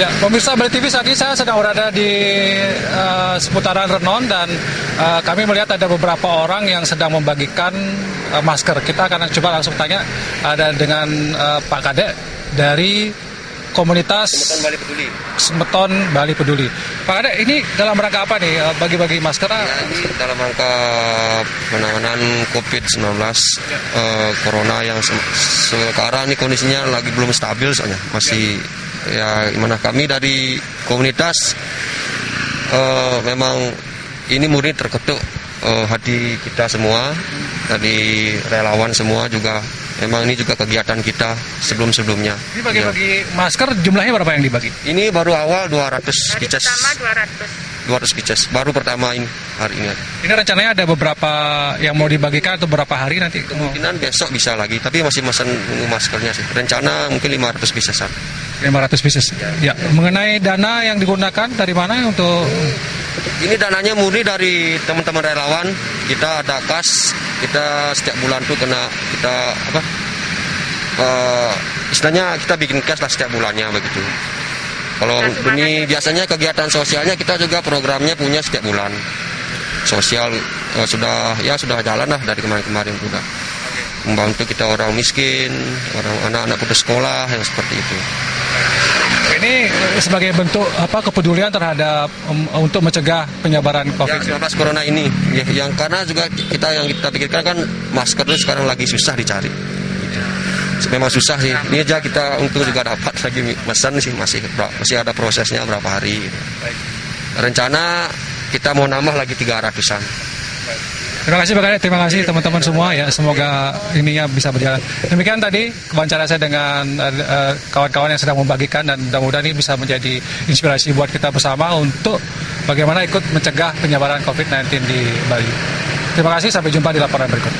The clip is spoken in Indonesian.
Ya, pemirsa Bali TV, saat ini saya sedang berada di seputaran Renon dan kami melihat ada beberapa orang yang sedang membagikan masker. Kita akan coba langsung tanya ada dengan Pak Kadek dari komunitas Semeton Bali Peduli. Pak Kadek, ini dalam rangka apa nih bagi-bagi masker? Ya, ini dalam rangka penanganan COVID-19 Corona yang sekarang ini kondisinya lagi belum stabil, soalnya masih ya gimana, kami dari komunitas memang ini murni terketuk hati kita semua, dari relawan semua juga. Memang ini juga kegiatan kita sebelum-sebelumnya. Ini bagi-bagi masker, jumlahnya berapa yang dibagi? Ini baru awal 200 pieces. Pertama 200. 200 pieces, baru pertama ini hari ini. Ini rencananya ada beberapa yang mau dibagikan atau berapa hari nanti? Kemungkinan besok bisa lagi, tapi masih nunggu maskernya sih. Rencana mungkin 500 pieces. 500 pieces. Ya, mengenai dana yang digunakan dari mana untuk? Ini dananya murni dari teman-teman relawan. Kita ada kas, kita setiap bulan tuh kena kita istilahnya kita bikin kas lah setiap bulannya begitu. Kalau ini biasanya kegiatan sosialnya kita juga programnya punya setiap bulan. Sosial sudah jalan lah dari kemarin-kemarin juga. Membantu kita orang miskin, orang anak-anak putus sekolah yang seperti itu. Ini sebagai bentuk kepedulian terhadap untuk mencegah penyebaran COVID-19 Corona ini. Ya, yang karena juga yang kita pikirkan kan masker itu sekarang lagi susah dicari. Memang susah sih. Ini aja kita untuk juga dapat lagi pesan sih, masih ada prosesnya berapa hari. Rencana kita mau nambah lagi 300-an. Terima kasih Pak Kadek, terima kasih teman-teman semua ya, semoga ininya bisa berjalan. Demikian tadi wawancara saya dengan kawan-kawan yang sedang membagikan, dan mudah-mudahan ini bisa menjadi inspirasi buat kita bersama untuk bagaimana ikut mencegah penyebaran COVID-19 di Bali. Terima kasih, sampai jumpa di laporan berikut.